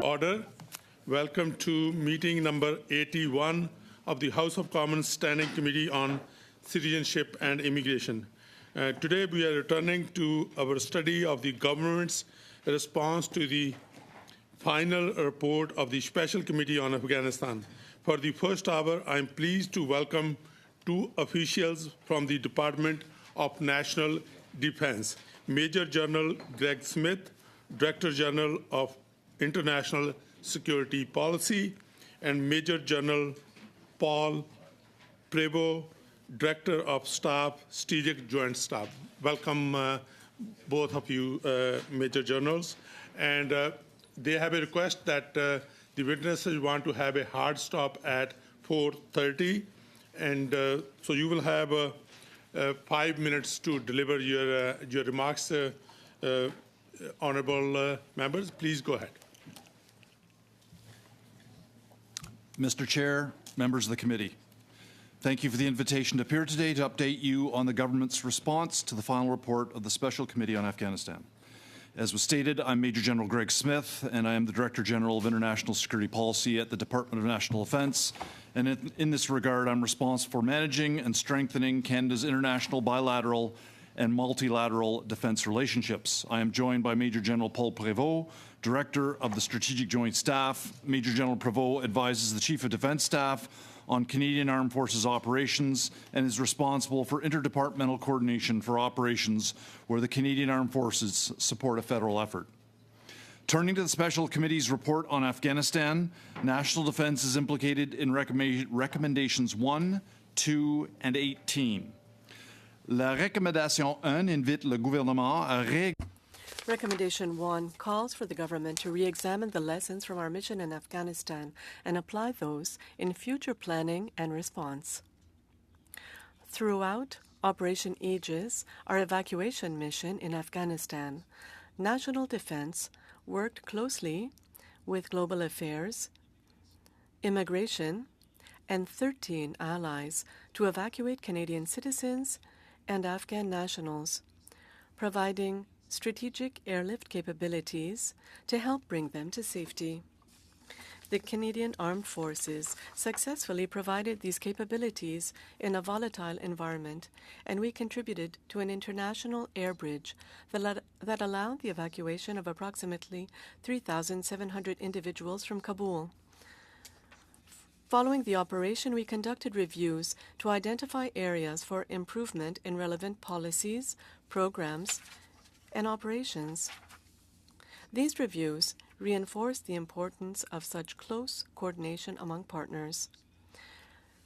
order. Welcome to meeting number 81 of the House of Commons Standing Committee on Citizenship and Immigration. Today we are returning to our study of the government's response to the final report of the Special Committee on Afghanistan. For the first hour, I am pleased to welcome two officials from the Department of National Defense, Major General Greg Smith, Director General of International Security Policy, and Major General Paul Prevost, Director of Staff, Strategic Joint Staff. Welcome, both of you, Major Generals. And they have a request that the witnesses want to have a hard stop at 4:30, and so you will have 5 minutes to deliver your remarks. Honorable members, please go ahead. Mr. Chair, members of the committee, thank you for the invitation to appear today to update you on the government's response to the final report of the Special Committee on Afghanistan. As was stated, I'm Major General Greg Smith, and I am the Director General of International Security Policy at the Department of National Defence. And in this regard, I'm responsible for managing and strengthening Canada's international bilateral and multilateral defence relationships. I am joined by Major General Paul Prevost, Director of the Strategic Joint Staff. Major General Prevost advises the Chief of Defence Staff on Canadian Armed Forces operations and is responsible for interdepartmental coordination for operations where the Canadian Armed Forces support a federal effort. Turning to the Special Committee's report on Afghanistan, national defence is implicated in recommendations 1, 2, and 18. La recommandation 1 invite le gouvernement à Recommendation 1 calls for the government to re-examine the lessons from our mission in Afghanistan and apply those in future planning and response. Throughout Operation Aegis, our evacuation mission in Afghanistan, national defense worked closely with global affairs, immigration, and 13 allies to evacuate Canadian citizens and Afghan nationals, providing strategic airlift capabilities to help bring them to safety. The Canadian Armed Forces successfully provided these capabilities in a volatile environment, and we contributed to an international air bridge that allowed the evacuation of approximately 3,700 individuals from Kabul. Following the operation, we conducted reviews to identify areas for improvement in relevant policies, programs, and operations. These reviews reinforce the importance of such close coordination among partners.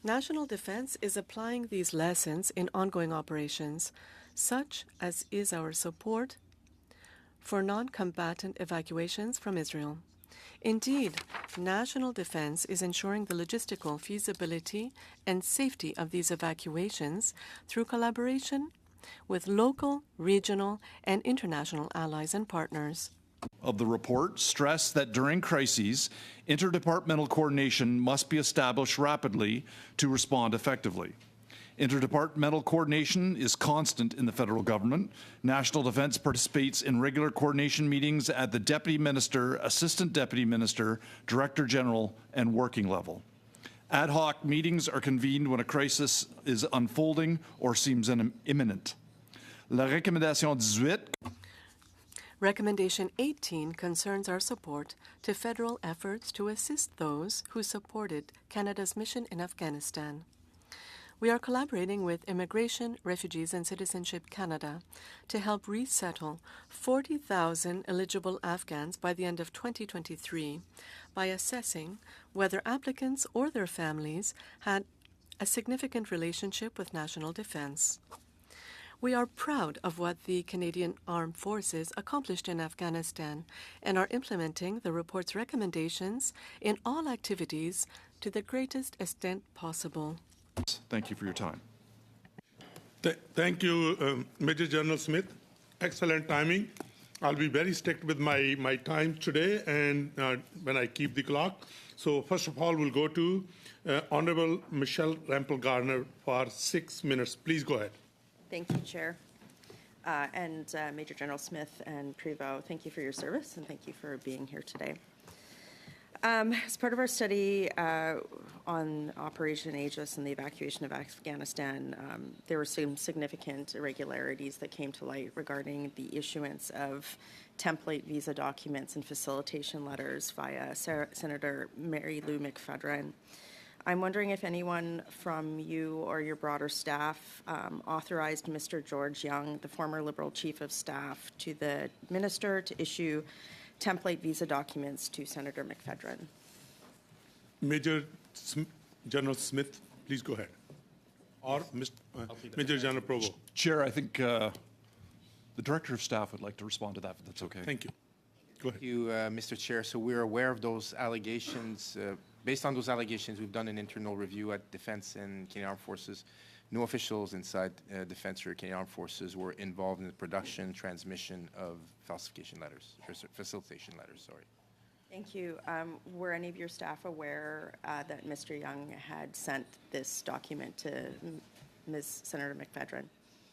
National Defense is applying these lessons in ongoing operations, such as is our support for non-combatant evacuations from Israel. Indeed, national defense is ensuring the logistical feasibility and safety of these evacuations through collaboration with local, regional, and international allies and partners. Of the report stress that during crises, interdepartmental coordination must be established rapidly to respond effectively. Interdepartmental coordination is constant in the federal government. National Defense participates in regular coordination meetings at the Deputy Minister, Assistant Deputy Minister, Director General, and working level. Ad hoc meetings are convened when a crisis is unfolding or seems imminent. La recommandation 18. Recommendation 18 concerns our support to federal efforts to assist those who supported Canada's mission in Afghanistan. We are collaborating with Immigration, Refugees and Citizenship Canada to help resettle 40,000 eligible Afghans by the end of 2023 by assessing whether applicants or their families had a significant relationship with national defense. We are proud of what the Canadian Armed Forces accomplished in Afghanistan and are implementing the report's recommendations in all activities to the greatest extent possible. Thank you for your time. Thank you, Major General Smith. Excellent timing. I'll be very strict with my time today and when I keep the clock. So first of all, we'll go to Honorable Michelle Rampel-Garner for 6 minutes. Please go ahead. Thank you, Chair. Major General Smith and Prevost, thank you for your service and thank you for being here today. As part of our study on Operation Aegis and the evacuation of Afghanistan, there were some significant irregularities that came to light regarding the issuance of template visa documents and facilitation letters via Senator Mary Lou McPhedran. I'm wondering if anyone from you or your broader staff authorized Mr. George Young, the former Liberal Chief of Staff, to the Minister to issue template visa documents to Senator McPhedran. General Smith, please go ahead. Or Major General Provo. Chair, I think the Director of Staff would like to respond to that, if that's okay. Thank you. Go ahead. Thank you, Mr. Chair. So we're aware of those allegations. Based on those allegations, we've done an internal review at Defense and Canadian Armed Forces. No officials inside Defense or Canadian Armed Forces were involved in the production, transmission of falsification letters, or facilitation letters, sorry. Thank you. Were any of your staff aware that Mr. Young had sent this document to Ms. Senator McPhedran?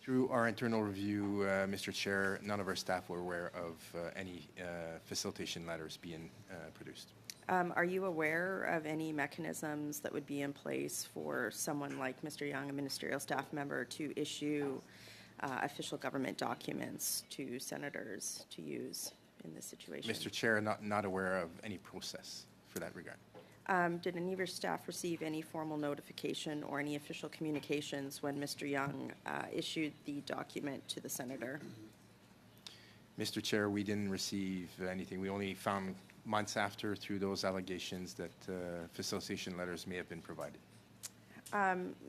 Through our internal review, Mr. Chair, none of our staff were aware of any facilitation letters being produced. Are you aware of any mechanisms that would be in place for someone like Mr. Young, a ministerial staff member, to issue official government documents to senators to use in this situation? Mr. Chair, not aware of any process for that regard. Did any of your staff receive any formal notification or any official communications when Mr. Young issued the document to the senator? Mr. Chair, we didn't receive anything. We only found months after, through those allegations, that facilitation letters may have been provided.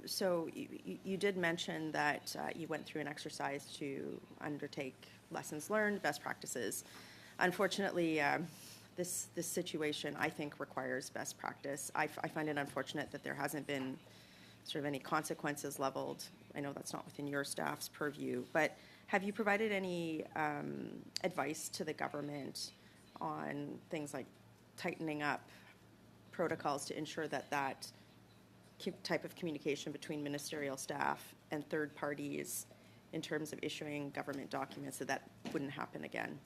So you did mention that you went through an exercise to undertake lessons learned, best practices. Unfortunately, this situation, I think, requires best practice. I find it unfortunate that there hasn't been sort of any consequences leveled. I know that's not within your staff's purview, but have you provided any advice to the government on things like tightening up protocols to ensure that that type of communication between ministerial staff and third parties in terms of issuing government documents, so that wouldn't happen again?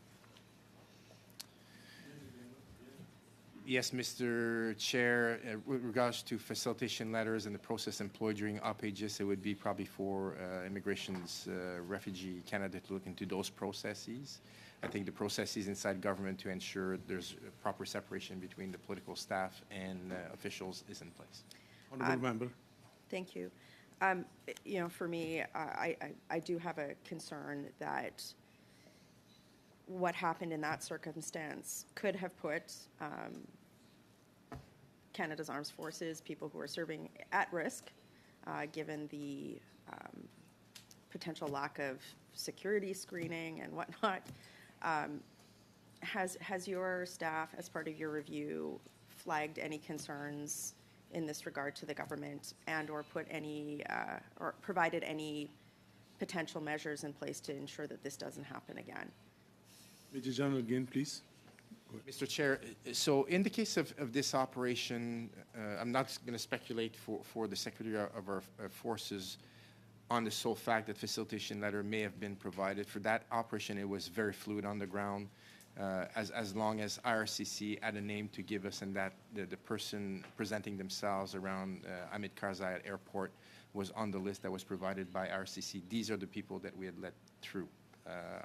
Yes, Mr. Chair. With regards to facilitation letters and the process employed during Op Aegis, it would be probably for Immigration's Refugee Canada to look into those processes. I think the processes inside government to ensure there's a proper separation between the political staff and officials is in place. Honourable Member. Thank you. You know, for me, I do have a concern that what happened in that circumstance could have put Canada's armed forces, people who are serving, at risk, given the potential lack of security screening and whatnot. Has your staff, as part of your review, flagged any concerns in this regard to the government, and or put any or provided any potential measures in place to ensure that this doesn't happen again? Major General, again, please. Mr. Chair, so in the case of this operation, I'm not going to speculate for the Secretary of our Forces on the sole fact that facilitation letter may have been provided. For that operation, it was very fluid on the ground. As long as IRCC had a name to give us, and that the person presenting themselves around Hamid Karzai at airport was on the list that was provided by IRCC, these are the people that we had let through.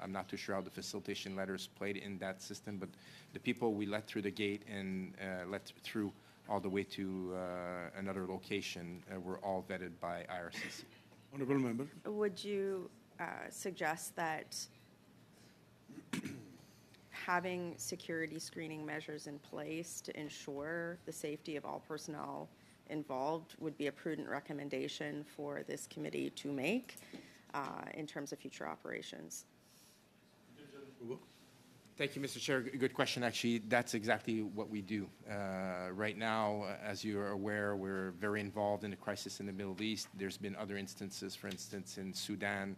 I'm not too sure how the facilitation letters played in that system, but the people we let through the gate and let through all the way to another location were all vetted by IRCC. Honourable Member. Would you suggest that having security screening measures in place to ensure the safety of all personnel involved would be a prudent recommendation for this committee to make in terms of future operations? Thank you, Mr. Chair. Good question. Actually, that's exactly what we do. Right now, as you are aware, we're very involved in the crisis in the Middle East. There's been other instances, for instance, in Sudan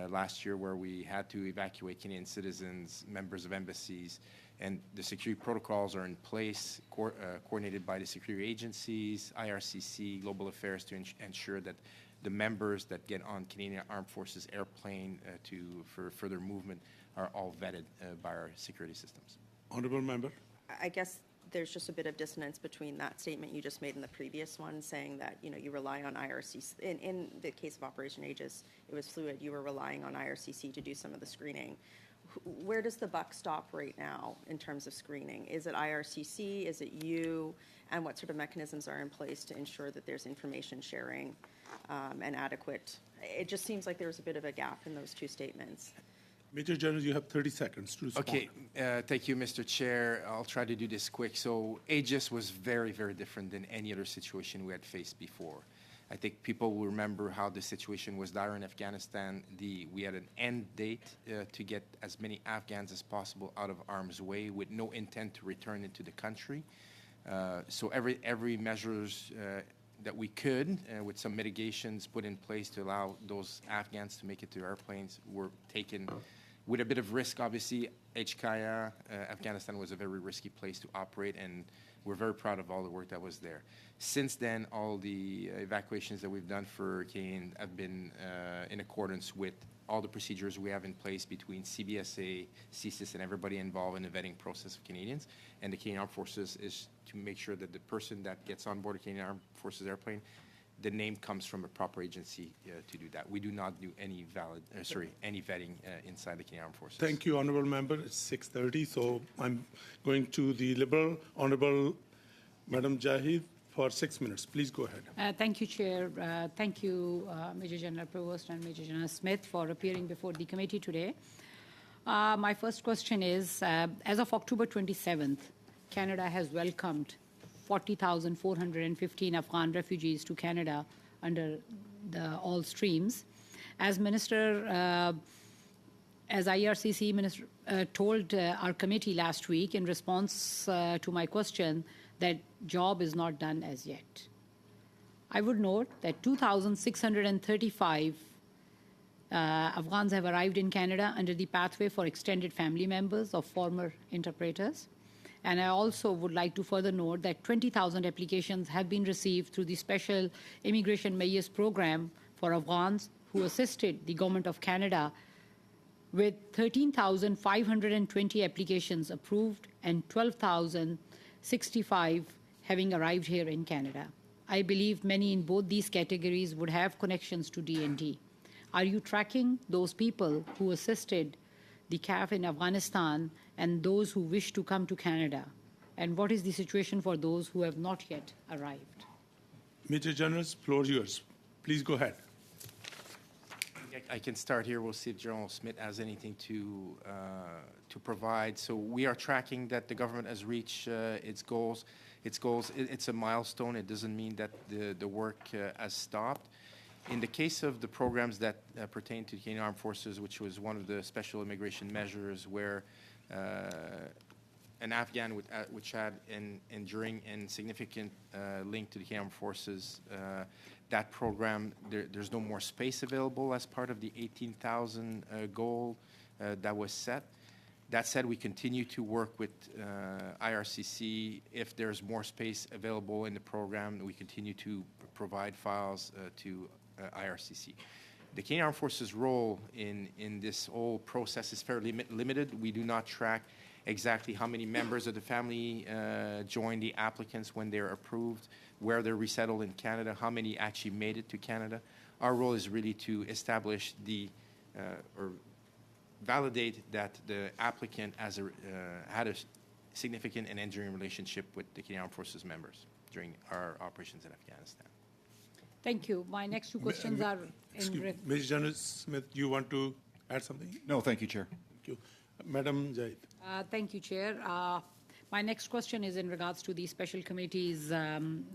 last year, where we had to evacuate Canadian citizens, members of embassies, and the security protocols are in place, coordinated by the security agencies, IRCC, Global Affairs, to ensure that the members that get on Canadian Armed Forces airplane for further movement are all vetted by our security systems. Honourable Member. I guess there's just a bit of dissonance between that statement you just made and the previous one, saying that, you rely on IRCC. In the case of Operation Aegis, it was fluid. You were relying on IRCC to do some of the screening. Where does the buck stop right now in terms of screening? Is it IRCC? Is it you? And what sort of mechanisms are in place to ensure that there's information sharing and adequate? It just seems like there's a bit of a gap in those two statements. Major General, you have 30 seconds to respond. Okay, thank you, Mr. Chair. I'll try to do this quick. So Aegis was very, very different than any other situation we had faced before. I think people will remember how the situation was dire in Afghanistan. We had an end date to get as many Afghans as possible out of harm's way with no intent to return into the country. So every measures that we could, with some mitigations put in place to allow those Afghans to make it to airplanes, were taken with a bit of risk. Obviously, HKIA, Afghanistan was a very risky place to operate, and we're very proud of all the work that was there. Since then, all the evacuations that we've done for Canadian have been in accordance with all the procedures we have in place between CBSA, CSIS, and everybody involved in the vetting process of Canadians. And the Canadian Armed Forces is to make sure that the person that gets on board a Canadian Armed Forces airplane, the name comes from a proper agency to do that. We do not do any any vetting inside the Canadian Armed Forces. Thank you, Honourable Member. It's 6:30, so I'm going to the Liberal, Honourable Madam Jahid, for 6 minutes. Please go ahead. Thank you, Chair. Thank you, Major General Provost and Major General Smith, for appearing before the committee today. My first question is, as of October 27th, Canada has welcomed 40,415 Afghan refugees to Canada under the all streams. As Minister, as IRCC Minister told our committee last week in response to my question, that job is not done as yet. I would note that 2,635 Afghans have arrived in Canada under the pathway for extended family members of former interpreters. And I also would like to further note that 20,000 applications have been received through the Special Immigration Measures Program for Afghans who assisted the Government of Canada, with 13,520 applications approved and 12,065 having arrived here in Canada. I believe many in both these categories would have connections to DND. Are you tracking those people who assisted the CAF in Afghanistan and those who wish to come to Canada? And what is the situation for those who have not yet arrived? Major General, floor yours. Please go ahead. I can start here. We'll see if General Smith has anything to provide. So we are tracking that the government has reached its goals. It's a milestone. It doesn't mean that the work has stopped. In the case of the programs that pertain to the Canadian Armed Forces, which was one of the special immigration measures where an Afghan which had an enduring and significant link to the Canadian Armed Forces, that program, there's no more space available as part of the 18,000 goal that was set. That said, we continue to work with IRCC. If there's more space available in the program, we continue to provide files to IRCC. The Canadian Armed Forces' role in this whole process is fairly limited. We do not track exactly how many members of the family join the applicants when they're approved, where they're resettled in Canada, how many actually made it to Canada. Our role is really to establish or validate that the applicant has had a significant and enduring relationship with the Canadian Armed Forces members during our operations in Afghanistan. Thank you. My next two questions are in... Major General Smith, you want to add something? No, thank you, Chair. Thank you. Madam Jahid. Thank you, Chair. My next question is in regards to the Special Committee's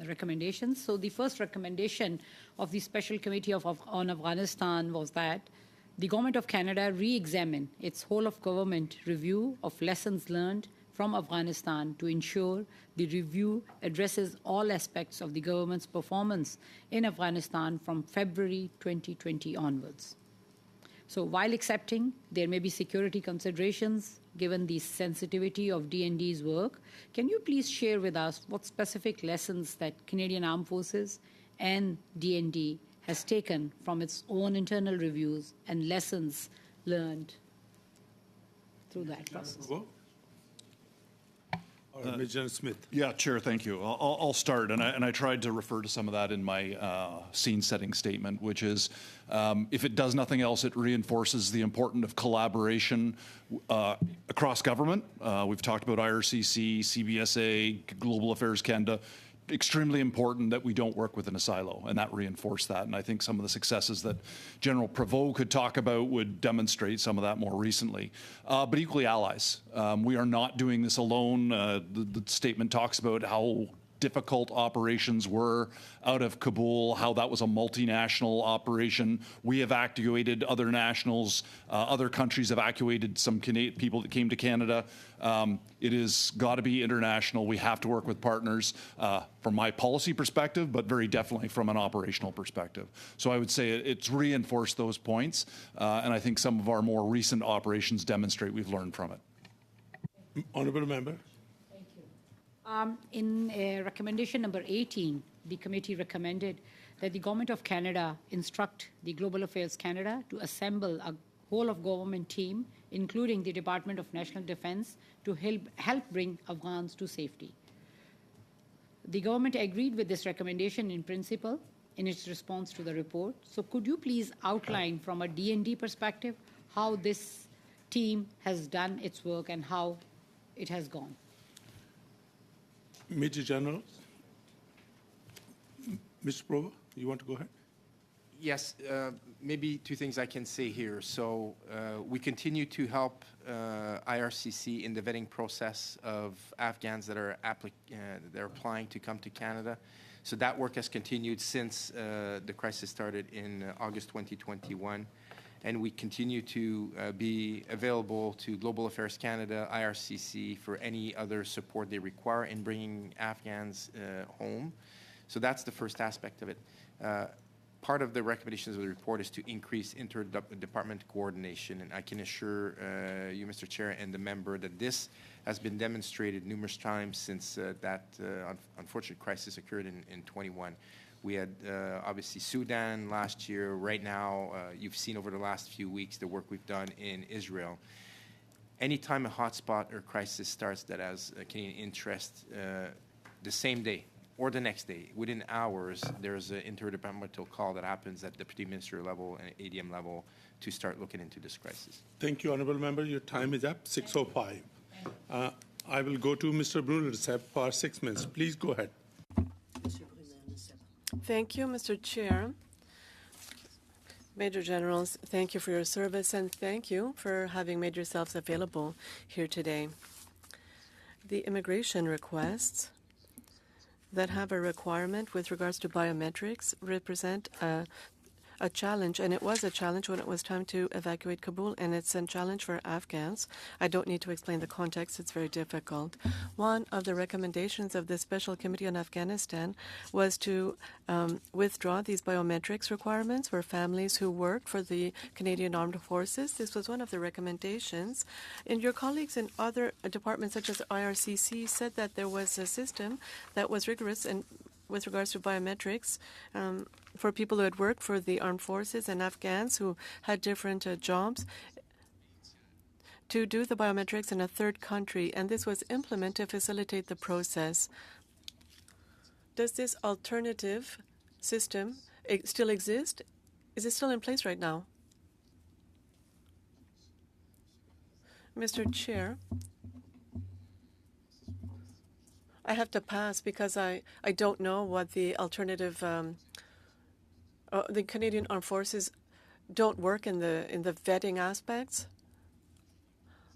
recommendations. So the first recommendation of the Special Committee on Afghanistan was that the Government of Canada re-examine its whole-of-government review of lessons learned from Afghanistan to ensure the review addresses all aspects of the government's performance in Afghanistan from February 2020 onwards. So while accepting there may be security considerations given the sensitivity of DND's work, can you please share with us what specific lessons that Canadian Armed Forces and DND has taken from its own internal reviews and lessons learned through that process? Or Ms. Janet Smith? Yeah, Chair, thank you. I'll start, and I tried to refer to some of that in my scene-setting statement, which is, if it does nothing else, it reinforces the importance of collaboration across government. We've talked about IRCC, CBSA, Global Affairs Canada. Extremely important that we don't work within a silo, and that reinforced that. And I think some of the successes that General Prevost could talk about would demonstrate some of that more recently. But equally allies. We are not doing this alone. The statement talks about how difficult operations were out of Kabul, how that was a multinational operation. We evacuated other nationals. Other countries evacuated some people that came to Canada. It has got to be international. We have to work with partners from my policy perspective, but very definitely from an operational perspective. So I would say it's reinforced those points, and I think some of our more recent operations demonstrate we've learned from it. Honourable Member. In recommendation number 18, the committee recommended that the Government of Canada instruct the Global Affairs Canada to assemble a whole-of-government team, including the Department of National Defence, to help bring Afghans to safety. The government agreed with this recommendation in principle in its response to the report. So could you please outline from a D&D perspective how this team has done its work and how it has gone? Major General. Mr. Provo, you want to go ahead? Yes, maybe two things I can say here. So we continue to help IRCC in the vetting process of Afghans that are applying to come to Canada. So that work has continued since the crisis started in August 2021. And we continue to be available to Global Affairs Canada, IRCC, for any other support they require in bringing Afghans home. So that's the first aspect of it. Part of the recommendations of the report is to increase interdepartment coordination, and I can assure you, Mr. Chair, and the member that this has been demonstrated numerous times since that unfortunate crisis occurred in 21. We had obviously Sudan last year. Right now, you've seen over the last few weeks the work we've done in Israel. Anytime a hotspot or crisis starts that has Canadian interest, the same day or the next day, within hours, there's an interdepartmental call that happens at deputy minister level and ADM level to start looking into this crisis. Thank you, Honourable Member. Your time is up, 6:05. I will go to Mr. Bruno for 6 minutes. Please go ahead. Thank you, Mr. Chair. Major Generals, thank you for your service, and thank you for having made yourselves available here today. The immigration requests that have a requirement with regards to biometrics represent a challenge, and it was a challenge when it was time to evacuate Kabul, and it's a challenge for Afghans. I don't need to explain the context. It's very difficult. One of the recommendations of the Special Committee on Afghanistan was to withdraw these biometrics requirements for families who work for the Canadian Armed Forces. This was one of the recommendations. And your colleagues in other departments, such as IRCC, said that there was a system that was rigorous and with regards to biometrics for people who had worked for the armed forces and Afghans who had different jobs to do the biometrics in a third country, and this was implemented to facilitate the process. Does this alternative system still exist? Is it still in place right now? Mr. Chair, I have to pass because I don't know what the alternative. The Canadian Armed Forces don't work in the vetting aspects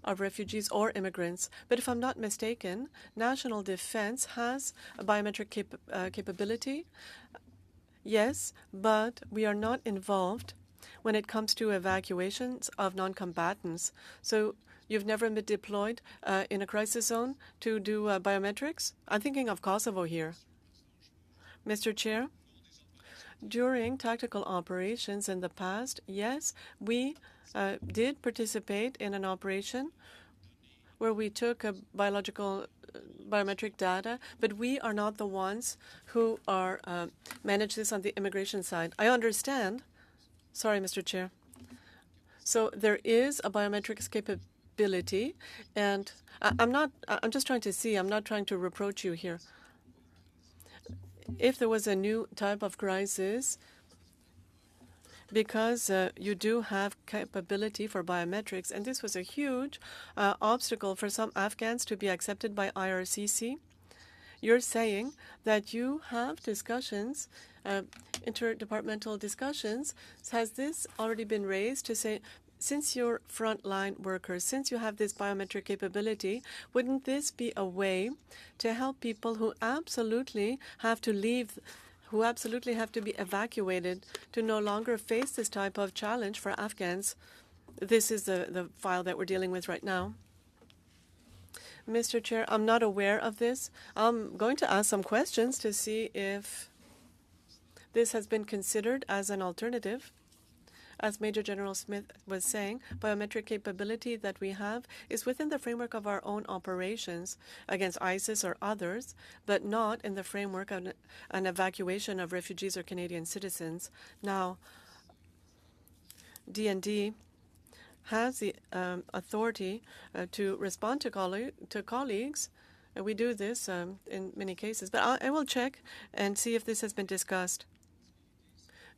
of refugees or immigrants. But if I'm not mistaken, National Defence has a biometric capability. Yes, but we are not involved when it comes to evacuations of non-combatants. So you've never been deployed in a crisis zone to do biometrics? I'm thinking of Kosovo here. Mr. Chair, during tactical operations in the past, yes, we did participate in an operation where we took a biometric data, but we are not the ones who are manage this on the immigration side. I understand. Sorry, Mr. Chair. So there is a biometrics capability, and I'm just trying to see, I'm not trying to reproach you here. If there was a new type of crisis, because you do have capability for biometrics, and this was a huge obstacle for some Afghans to be accepted by IRCC, you're saying that you have discussions, interdepartmental discussions. Has this already been raised to say, since you're frontline workers, since you have this biometric capability, wouldn't this be a way to help people who absolutely have to leave, who absolutely have to be evacuated, to no longer face this type of challenge for Afghans? This is the file that we're dealing with right now. Mr. Chair, I'm not aware of this. I'm going to ask some questions to see if this has been considered as an alternative. As Major General Smith was saying, biometric capability that we have is within the framework of our own operations against ISIS or others, but not in the framework of an evacuation of refugees or Canadian citizens. Now, DND has the authority to respond to colleagues. And we do this in many cases. But I will check and see if this has been discussed.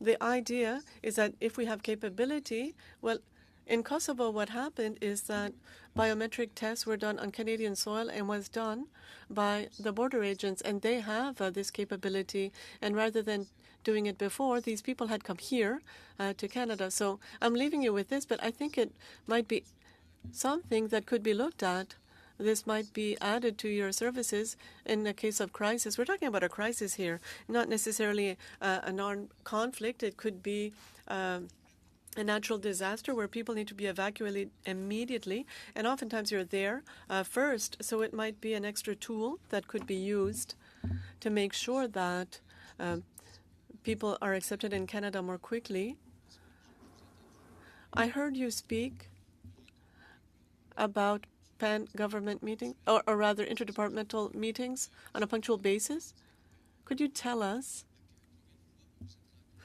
The idea is that if we have capability, well, in Kosovo, what happened is that biometric tests were done on Canadian soil and was done by the border agents, and they have this capability. And rather than doing it before, these people had come here to Canada. So I'm leaving you with this, but I think it might be something that could be looked at. This might be added to your services in a case of crisis. We're talking about a crisis here, not necessarily a non-conflict. It could be a natural disaster where people need to be evacuated immediately, and oftentimes you're there first. So it might be an extra tool that could be used to make sure that people are accepted in Canada more quickly. I heard you speak about pan-government meetings, or rather interdepartmental meetings on a punctual basis. Could you tell us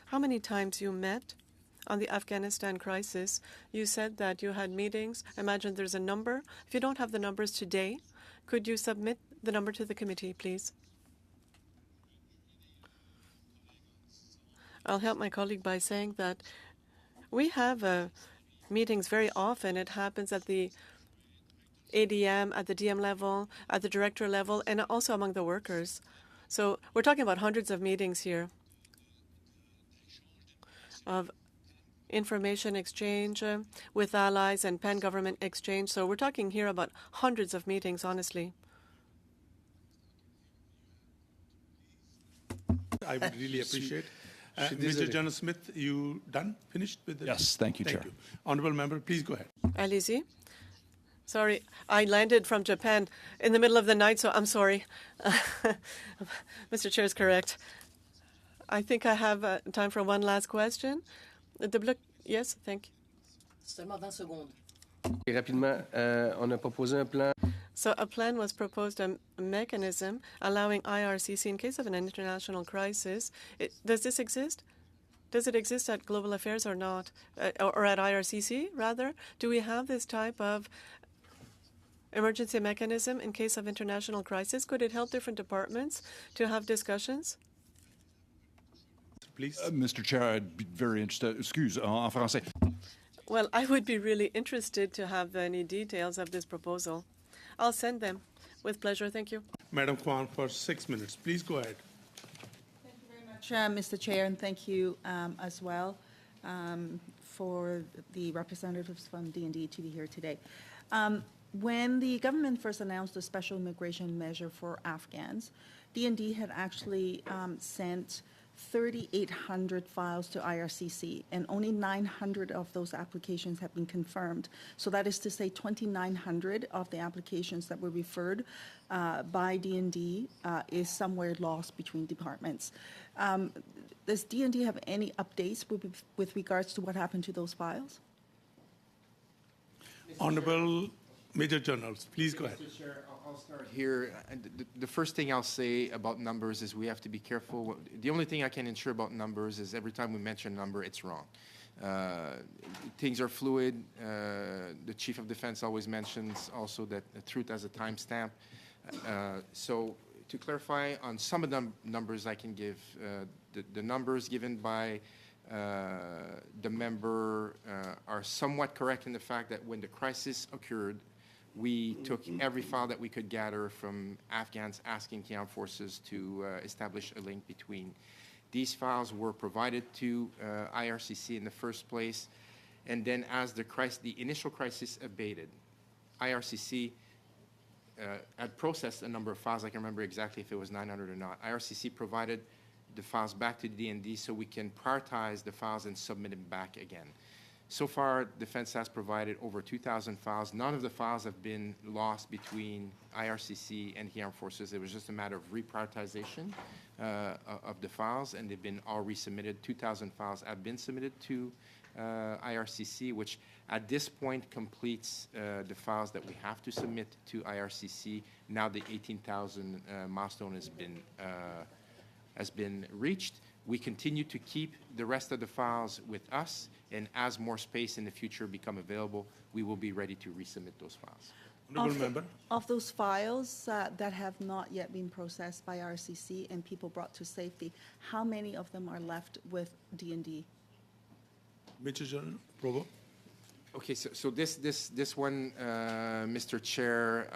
how many times you met on the Afghanistan crisis? You said that you had meetings. I imagine there's a number. If you don't have the numbers today, could you submit the number to the committee, please? I'll help my colleague by saying that we have meetings very often. It happens at the ADM, at the DM level, at the director level, and also among the workers. So we're talking about hundreds of meetings here of information exchange with allies and pan-government exchange. So we're talking here about hundreds of meetings, honestly. I would really appreciate. Mr. General Smith, you done? Finished with the? Yes, thank you, Chair. Thank you. Honourable Member, please go ahead. Allez-y. Sorry, I landed from Japan in the middle of the night, so I'm sorry. Mr. Chair is correct. I think I have time for one last question. Yes, thank you. Seulement 20 secondes. Rapidement, on a proposé un plan. So a plan was proposed, a mechanism allowing IRCC in case of an international crisis. Does this exist? Does it exist at Global Affairs or not? Or at IRCC, rather? Do we have this type of emergency mechanism in case of international crisis? Could it help different departments to have discussions? Please. Mr. Chair, I'd be very interested. Excuse, en français. Well, I would be really interested to have any details of this proposal. I'll send them with pleasure. Thank you. Madam Kwan, for 6 minutes. Please go ahead. Thank you very much, Mr. Chair, and thank you as well for the representatives from D&D to be here today. When the government first announced the special immigration measure for Afghans, D&D had actually sent 3,800 files to IRCC, and only 900 of those applications have been confirmed. So that is to say 2,900 of the applications that were referred by D&D is somewhere lost between departments. Does D&D have any updates with regards to what happened to those files? Honourable Major Generals, please go ahead. Mr. Chair, I'll start here. The first thing I'll say about numbers is we have to be careful. The only thing I can ensure about numbers is every time we mention a number, it's wrong. Things are fluid. The Chief of Defense always mentions also that the truth has a timestamp. So to clarify on some of the numbers I can give, the numbers given by the member are somewhat correct in the fact that when the crisis occurred, we took every file that we could gather from Afghans asking the armed forces to establish a link between. These files were provided to IRCC in the first place, and then as the initial crisis abated, IRCC had processed a number of files. I can remember exactly if it was 900 or not. IRCC provided the files back to the DND so we can prioritize the files and submit them back again. So far, Defense has provided over 2,000 files. None of the files have been lost between IRCC and the armed forces. It was just a matter of reprioritization of the files, and they've been all resubmitted. 2,000 files have been submitted to IRCC, which at this point completes the files that we have to submit to IRCC. Now the 18,000 milestone has been reached. We continue to keep the rest of the files with us, and as more space in the future become available, we will be ready to resubmit those files. Honourable Member. Of those files that have not yet been processed by RCC and people brought to safety, how many of them are left with DND? Major General Provo. Okay, so this one, Mr. Chair,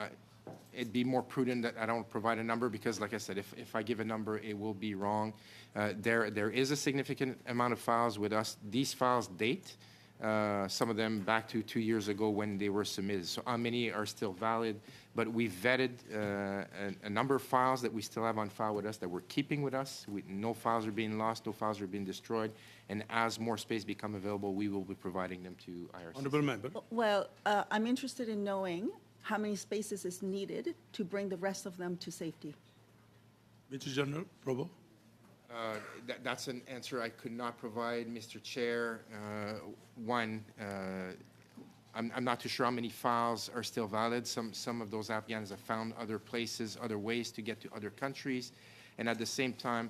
it'd be more prudent that I don't provide a number because, like I said, if I give a number, it will be wrong. There is a significant amount of files with us. These files date, some of them back to 2 years ago when they were submitted. So how many are still valid? But we vetted a number of files that we still have on file with us that we're keeping with us. No files are being lost, no files are being destroyed. And as more space become available, we will be providing them to IRC. Honourable Member. Well, I'm interested in knowing how many spaces is needed to bring the rest of them to safety. Major General Provo. That's an answer I could not provide, Mr. Chair. I'm not too sure how many files are still valid. Some of those Afghans have found other places, other ways to get to other countries. And at the same time,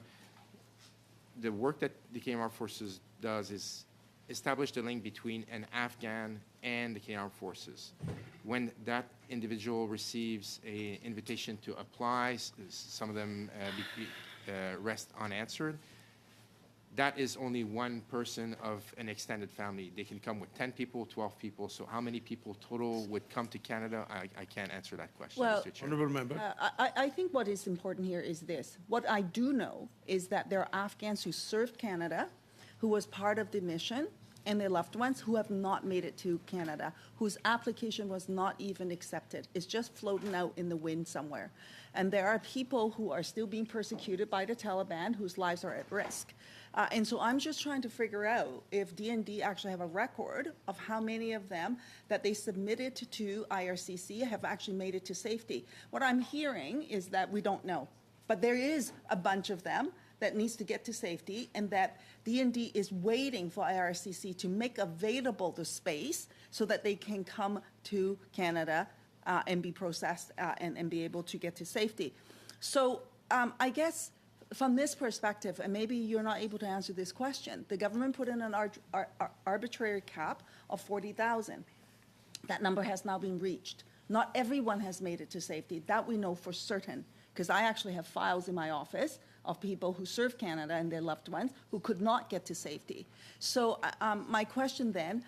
the work that the Canadian Armed Forces does is establish the link between an Afghan and the Canadian Armed Forces. When that individual receives an invitation to apply, some of them rest unanswered, that is only one person of an extended family. They can come with 10 people, 12 people. So how many people total would come to Canada? I can't answer that question, Well, Mr. Chair. Honourable Member. I think what is important here is this. What I do know is that there are Afghans who served Canada, who was part of the mission, and their loved ones who have not made it to Canada, whose application was not even accepted. It's just floating out in the wind somewhere. And there are people who are still being persecuted by the Taliban whose lives are at risk. And so I'm just trying to figure out if DND actually have a record of how many of them that they submitted to IRCC have actually made it to safety. What I'm hearing is that we don't know, but there is a bunch of them that needs to get to safety, and that DND is waiting for IRCC to make available the space so that they can come to Canada and be processed and be able to get to safety. So I guess from this perspective, and maybe you're not able to answer this question, the government put in an arbitrary cap of 40,000. That number has now been reached. Not everyone has made it to safety. That we know for certain, because I actually have files in my office of people who served Canada and their loved ones who could not get to safety. So my question then,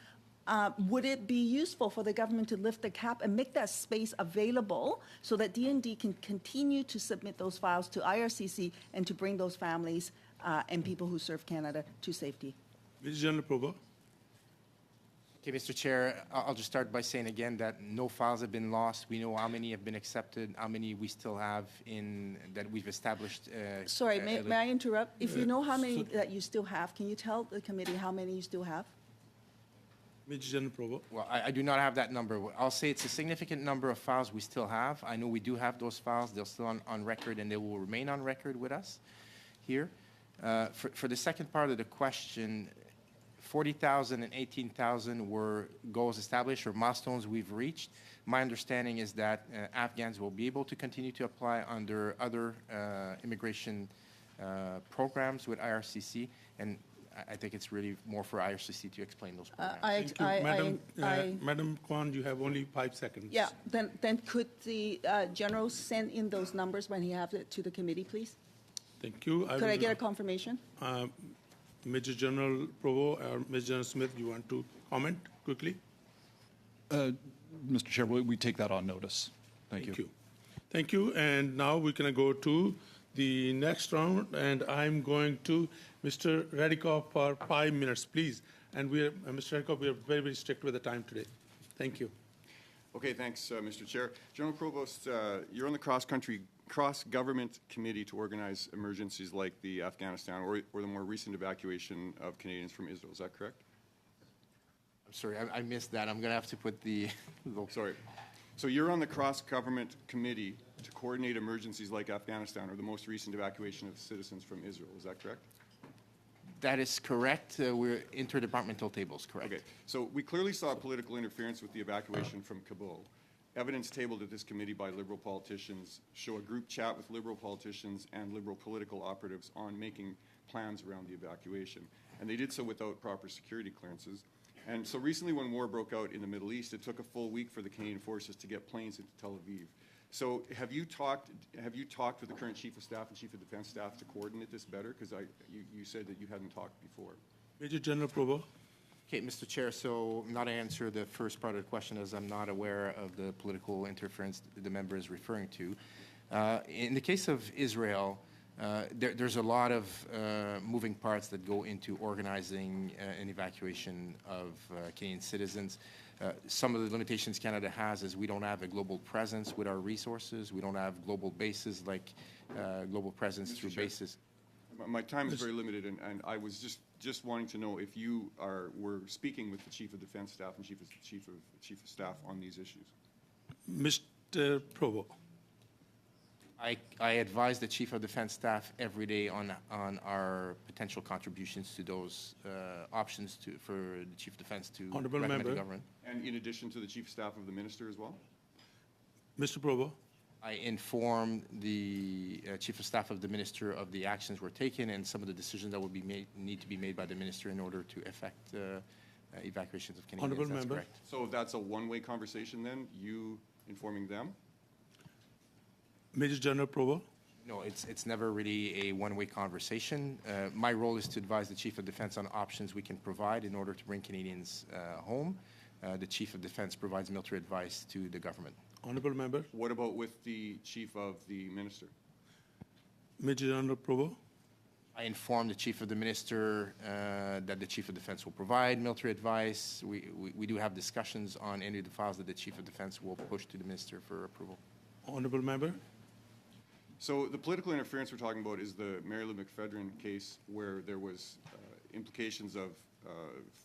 would it be useful for the government to lift the cap and make that space available so that DND can continue to submit those files to IRCC and to bring those families and people who serve Canada to safety? Major General Provo. Okay, Mr. Chair, I'll just start by saying again that no files have been lost. We know how many have been accepted, how many we still have in that we've established. Sorry, may I interrupt? If you know how many that you still have, can you tell the committee how many you still have? Major General Provo. Well, I do not have that number. I'll say it's a significant number of files we still have. I know we do have those files. They're still on record, and they will remain on record with us here. For the second part of the question, 40,000 and 18,000 were goals established or milestones we've reached. My understanding is that Afghans will be able to continue to apply under other immigration programs with IRCC. And I think it's really more for IRCC to explain those programs. Thank you. Madam Kwan, you have only 5 seconds. Yeah, then could the general send in those numbers when he has it to the committee, please? Thank you. Could I get a confirmation? Major General Provo or Major General Smith, you want to comment quickly? Mr. Chair, we take that on notice. Thank you. Thank you. And now we're going to go to the next round, and I'm going to Mr. Radikoff for 5 minutes, please. And Mr. Radikoff, we are very, very strict with the time today. Thank you. Okay, thanks, Mr. Chair. General Provost, you're on the cross-government committee to organize emergencies like the Afghanistan or the more recent evacuation of Canadians from Israel. Is that correct? I'm sorry, I missed that. I'm going to have to put the... Sorry. So you're on the cross-government committee to coordinate emergencies like Afghanistan or the most recent evacuation of citizens from Israel. Is that correct? That is correct. We're interdepartmental tables, correct. Okay. So we clearly saw political interference with the evacuation from Kabul. Evidence tabled at this committee by Liberal politicians show a group chat with Liberal politicians and Liberal political operatives on making plans around the evacuation. And they did so without proper security clearances. And so recently when war broke out in the Middle East, it took a full week for the Canadian forces to get planes into Tel Aviv. So have you talked with the current Chief of Staff and Chief of Defense Staff to coordinate this better? Because you said that you hadn't talked before. Major General Provo. Okay, Mr. Chair, so I'm not answer the first part of the question as I'm not aware of the political interference the member is referring to. In the case of Israel, there's a lot of moving parts that go into organizing an evacuation of Canadian citizens. Some of the limitations Canada has is we don't have a global presence with our resources. We don't have global bases like global presence through bases. My time is very limited, and I was just wanting to know if you were speaking with the Chief of Defense Staff and Chief of Staff on these issues. Mr. Provo. I advise the Chief of Defense Staff every day on our potential contributions to those options for the Chief of Defense to recommend to government. And in addition to the Chief of Staff of the Minister as well? Mr. Provo. I inform the Chief of Staff of the Minister of the actions we're taking and some of the decisions that would be need to be made by the Minister in order to effect evacuations of Canadians. Honourable Member. Correct. So that's a one-way conversation then, you informing them? Major General Provo. No, it's never really a one-way conversation. My role is to advise the Chief of Defense on options we can provide in order to bring Canadians home. The Chief of Defense provides military advice to the government. Honourable Member. What about with the Chief of the Minister? Major General Provo. I inform the Chief of the Minister that the Chief of Defense will provide military advice. We do have discussions on any of the files that the Chief of Defense will push to the Minister for approval. Honourable Member. So the political interference we're talking about is the Mary Lou McPhedran case where there was implications of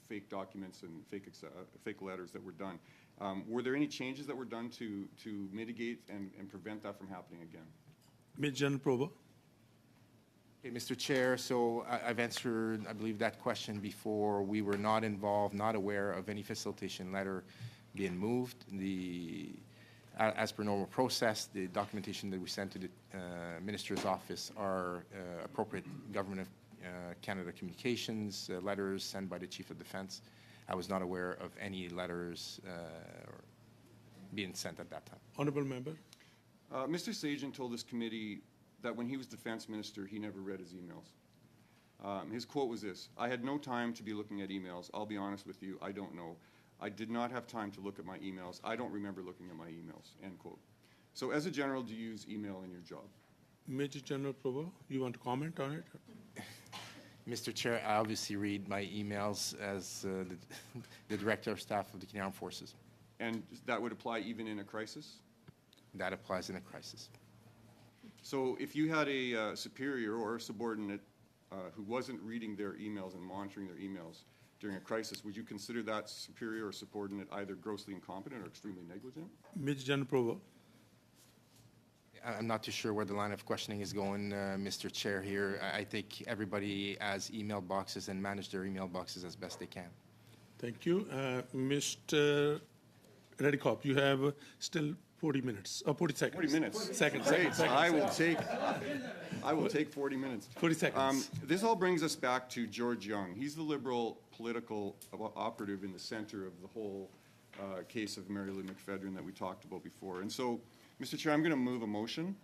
fake documents and fake letters that were done. Were there any changes that were done to mitigate and prevent that from happening again? Major General Provo. Okay, Mr. Chair, so I've answered, I believe, that question before. We were not involved, not aware of any facilitation letter being moved. As per normal process, the documentation that we sent to the Minister's office are appropriate Government of Canada communications, letters sent by the Chief of Defense. I was not aware of any letters being sent at that time. Honourable Member. Mr. Sajan told this committee that when he was Defense Minister, he never read his emails. His quote was this: "I had no time to be looking at emails. I'll be honest with you, I don't know. I did not have time to look at my emails. I don't remember looking at my emails," end quote. So as a general, do you use email in your job? Major General Provo, you want to comment on it? Mr. Chair, I obviously read my emails as the Director of Staff of the Canadian Armed Forces. And that would apply even in a crisis? That applies in a crisis. So if you had a superior or a subordinate who wasn't reading their emails and monitoring their emails during a crisis, would you consider that superior or subordinate either grossly incompetent or extremely negligent? Major General Provo. I'm not too sure where the line of questioning is going, Mr. Chair, here. I think everybody has email boxes and manage their email boxes as best they can. Thank you. Mr. Radikoff, you have still 40 minutes, 40 seconds. 40 minutes. Seconds. Great. Seconds. I will take 40 minutes. 40 seconds. This all brings us back to George Young. He's the Liberal political operative in the center of the whole case of Mary Lou McPhedran that we talked about before. And so, Mr. Chair, I'm going to move a motion.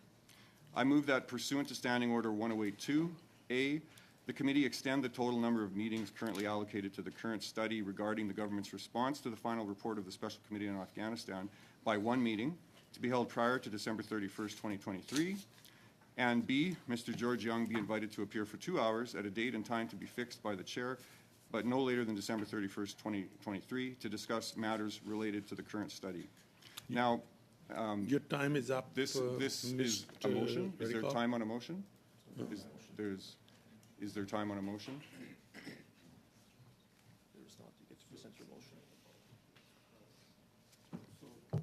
I move that pursuant to Standing Order 1082A, the committee extend the total number of meetings currently allocated to the current study regarding the government's response to the final report of the Special Committee on Afghanistan by one meeting to be held prior to December 31st, 2023. And B, Mr. George Young be invited to appear for 2 hours at a date and time to be fixed by the chair, but no later than December 31st, 2023, to discuss matters related to the current study. Now, Your time is up. this is a motion. Is there time on a motion? No. Is there time on a motion? There's not. You get to present your motion.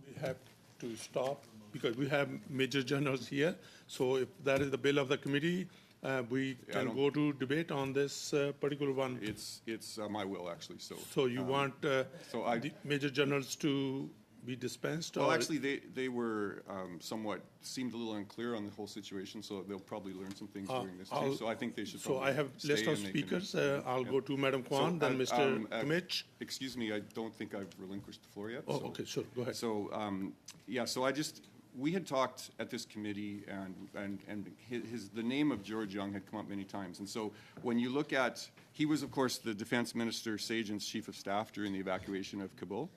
We have to stop because we have major journals here. So if that is the bill of the committee, we can go to debate on this particular one. It's my will, actually, so. So you want the major journals to be dispensed? Well, or? actually, they were seemed a little unclear on the whole situation, so they'll probably learn some things during this too. So I think they should So probably I have stay list of and they can- speakers. I'll go to Madam Kwan, So, then Mr. Kumich. Excuse me, I don't think I've relinquished the floor yet. Oh, so- okay, sure, go ahead. So, we had talked at this committee, and the name of George Young had come up many times. And so when you look at, he was, of course, the Defense Minister Sajan's chief of staff during the evacuation of Kabul.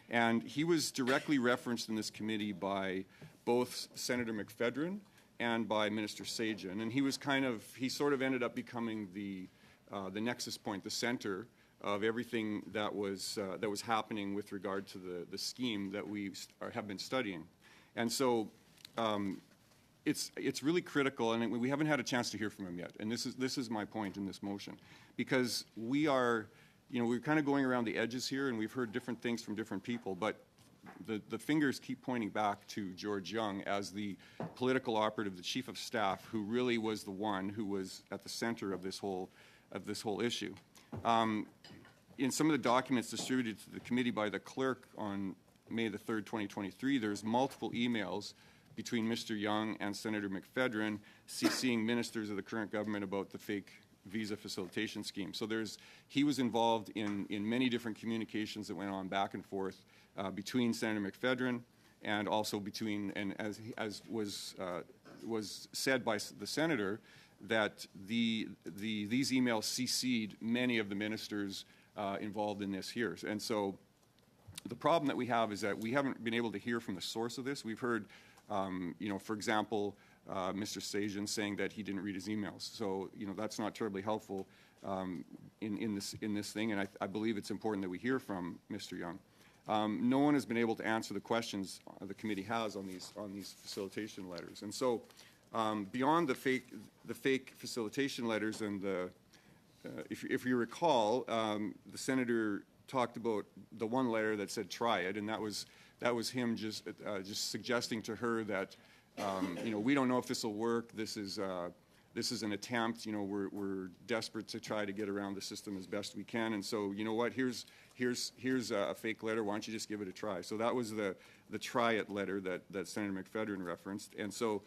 And he was directly referenced in this committee by both Senator McPhedran and by Minister Sajan. And he sort of ended up becoming the nexus point, the center of everything that was happening with regard to the scheme that we have been studying. And so it's really critical, and we haven't had a chance to hear from him yet. And this is my point in this motion, because we're kind of going around the edges here, and we've heard different things from different people, but the fingers keep pointing back to George Young as the political operative, the chief of staff, who really was the one who was at the center of this whole issue. In some of the documents distributed to the committee by the clerk on May the 3rd, 2023, there's multiple emails between Mr. Young and Senator McPhedran CCing ministers of the current government about the fake visa facilitation scheme. So he was involved in many different communications that went on back and forth between Senator McPhedran and also as was said by the senator, that these emails CC'd many of the ministers involved in this here. And so the problem that we have is that we haven't been able to hear from the source of this. We've heard, for example, Mr. Sajan saying that he didn't read his emails. So, that's not terribly helpful in this thing, and I believe it's important that we hear from Mr. Young. No one has been able to answer the questions the committee has on these facilitation letters. And so, beyond the fake facilitation letters and if you recall, the senator talked about the one letter that said "try it," and that was him just suggesting to her that we don't know if this will work. This is an attempt. We're desperate to try to get around the system as best we can. And so, you know what? Here's a fake letter. Why don't you just give it a try? So that was the "try it" letter that Senator McPhedran referenced. And so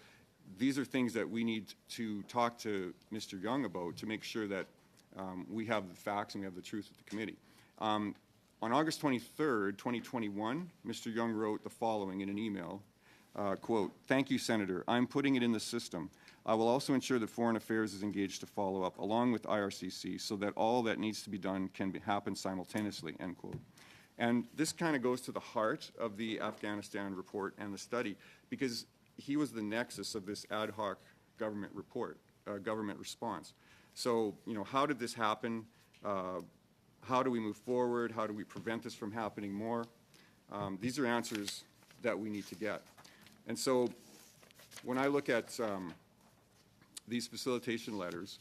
these are things that we need to talk to Mr. Young about to make sure that we have the facts and we have the truth at the committee. On August 23rd, 2021, Mr. Young wrote the following in an email, quote, "Thank you, Senator. I'm putting it in the system. I will also ensure that Foreign Affairs is engaged to follow up, along with IRCC, so that all that needs to be done can happen simultaneously," end quote. And this kind of goes to the heart of the Afghanistan report and the study, because he was the nexus of this ad hoc government report, government response. So, how did this happen? How do we move forward? How do we prevent this from happening more? These are answers that we need to get. And so when I look at these facilitation letters.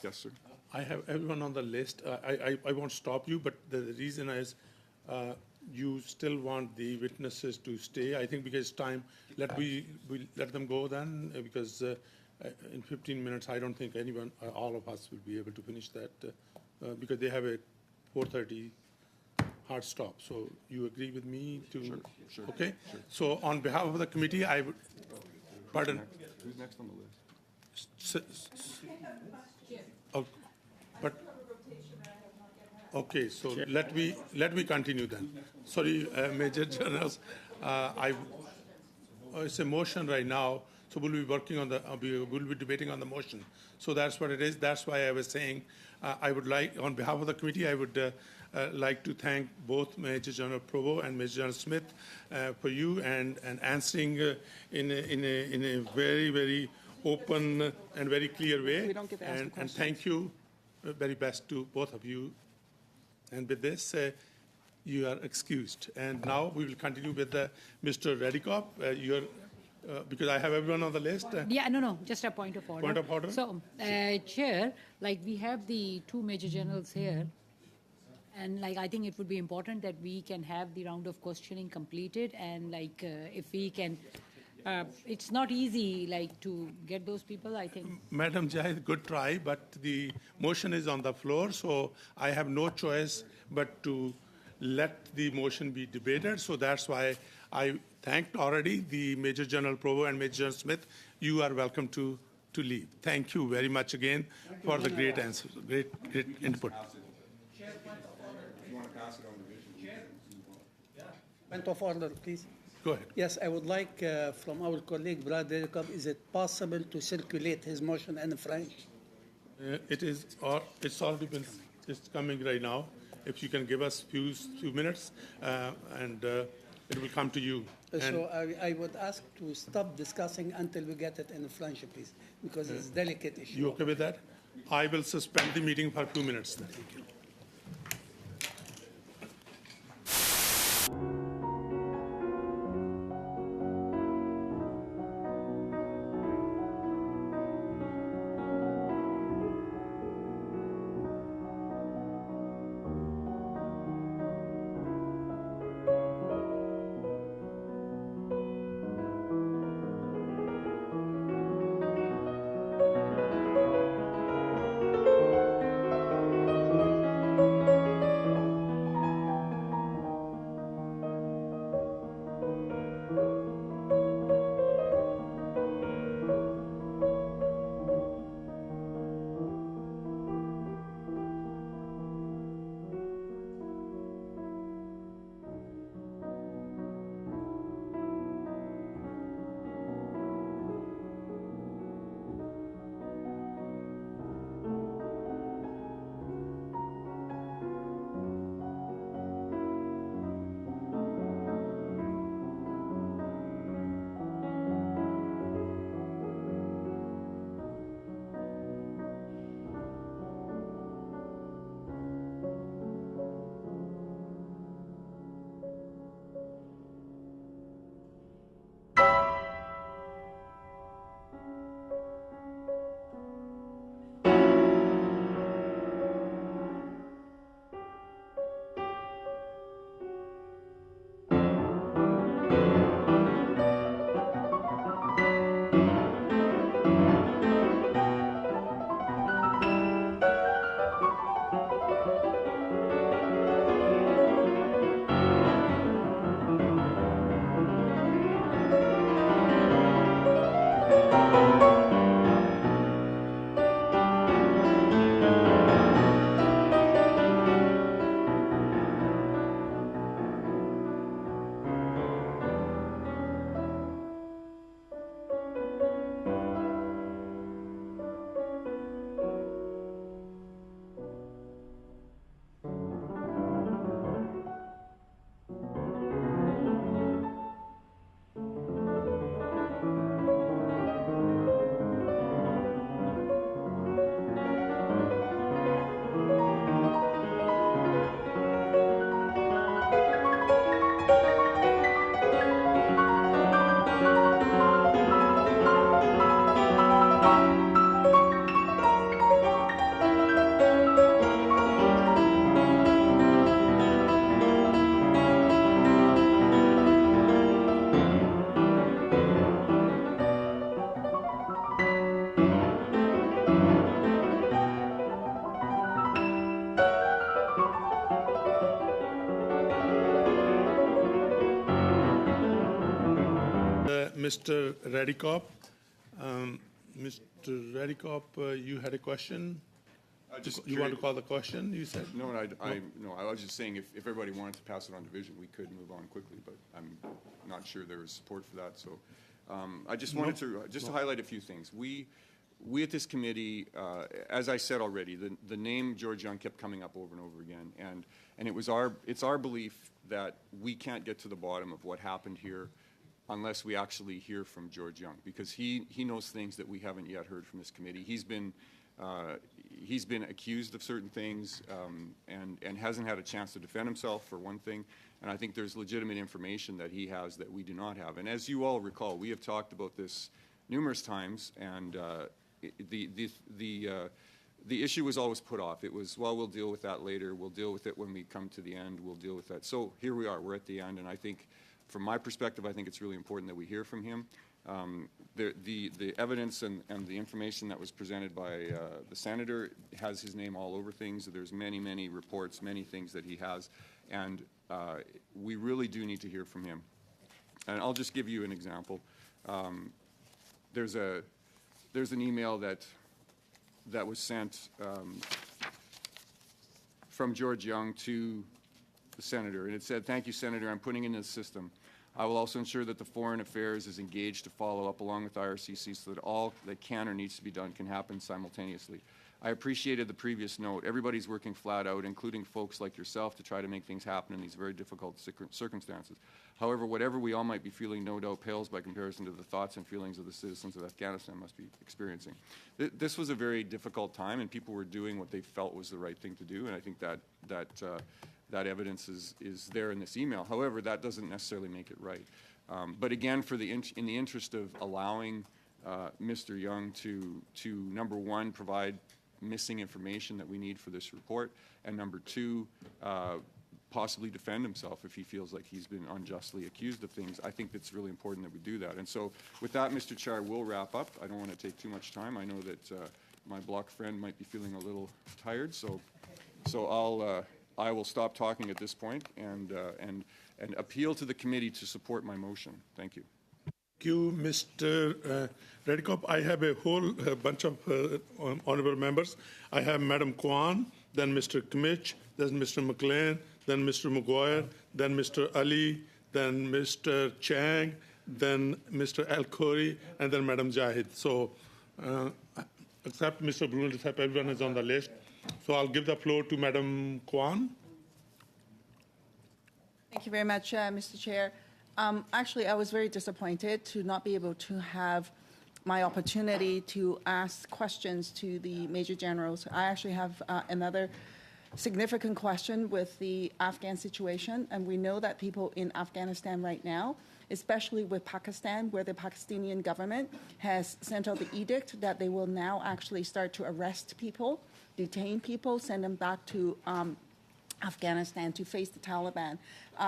Yes, sir. I have everyone on the list. I won't stop you, but the reason is you still want the witnesses to stay. I think because time, we let them go then, because in 15 minutes, I don't think all of us will be able to finish that, because they have a 4:30 hard stop. So you agree with me to? Sure. Okay? So on behalf of the committee, I would, pardon? Who's next on the list? Oh, but, okay, so let me continue then. Sorry, Major Generals, it's a motion right now, so we'll be working on we'll be debating on the motion. So that's what it is. That's why I was saying I would like, on behalf of the committee, I would like to thank both Major General Provo and Major General Smith for you and answering in a very, very open and very clear way. We don't get to ask the And questions. thank you, very best to both of you. And with this, you are excused. And now we will continue with Mr. Radikop. Because I have everyone on the list. Yeah, no, just a point of order. Point of order? So, Chair, like we have the two major generals here, and like I think it would be important that we can have the round of questioning completed, and like if we can, it's not easy like to get those people, I think. Madam Jahid, good try, but the motion is on the floor, so I have no choice but to let the motion be debated. So that's why I thanked already the Major General Provo and Major General Smith. You are welcome to leave. Thank you very much again for the great answers, great input. Point of order, please. Go ahead. Yes, I would like from our colleague Brad Jacob, is it possible to circulate his motion in French? It's already been, it's coming right now. If you can give us few minutes, and it will come to you. So I would ask to stop discussing until we get it in French, please, because it's a delicate issue. You okay with that? I will suspend the meeting for 2 minutes. Then. Thank you. Mr. Radikop. Mr. Radikop, you had a question? You want to call the question, you said? No, I was just saying if everybody wanted to pass it on to Vision, we could move on quickly, but I'm not sure there was support for that. So I just wanted to highlight a few things. We at this committee, as I said already, the name George Young kept coming up over and over again, and it's our belief that we can't get to the bottom of what happened here unless we actually hear from George Young, because he knows things that we haven't yet heard from this committee. He's been accused of certain things and hasn't had a chance to defend himself, for one thing. And I think there's legitimate information that he has that we do not have. And as you all recall, we have talked about this numerous times, and the issue was always put off. It was, well, we'll deal with that later. We'll deal with it when we come to the end. We'll deal with that. So here we are. We're at the end, and I think, from my perspective, I think it's really important that we hear from him. The evidence and the information that was presented by the senator has his name all over things. There's many, many reports, many things that he has, and we really do need to hear from him. And I'll just give you an example. There's an email that was sent from George Young to the senator, and it said, "Thank you, Senator. I'm putting it in the system. I will also ensure that the Foreign Affairs is engaged to follow up along with IRCC so that all that can or needs to be done can happen simultaneously. I appreciated the previous note. Everybody's working flat out, including folks like yourself, to try to make things happen in these very difficult circumstances. However, whatever we all might be feeling no doubt pales by comparison to the thoughts and feelings of the citizens of Afghanistan must be experiencing." This was a very difficult time, and people were doing what they felt was the right thing to do, and I think that evidence is there in this email. However, that doesn't necessarily make it right. But again, in the interest of allowing Mr. Young to number one, provide missing information that we need for this report, and number two, possibly defend himself if he feels like he's been unjustly accused of things, I think it's really important that we do that. And so with that, Mr. Chair, we'll wrap up. I don't want to take too much time. I know that my bloc friend might be feeling a little tired, so I will stop talking at this point and appeal to the committee to support my motion. Thank you. Thank you, Mr. Redkop. I have a whole bunch of honorable members. I have Madam Kwan, then Mr. Kmich, then Mr. McLean, then Mr. Maguire, then Mr. Ali, then Mr. Chang, then Mr. Al-Khoury, and then Madam Jahid. So, except Mr. Bruno, except everyone is on the list. So I'll give the floor to Madam Kwan. Thank you very much, Mr. Chair. Actually, I was very disappointed to not be able to have my opportunity to ask questions to the Major Generals. I actually have another significant question with the Afghan situation, and we know that people in Afghanistan right now, especially with Pakistan, where the Pakistani government has sent out the edict that they will now actually start to arrest people, detain people, send them back to Afghanistan to face the Taliban.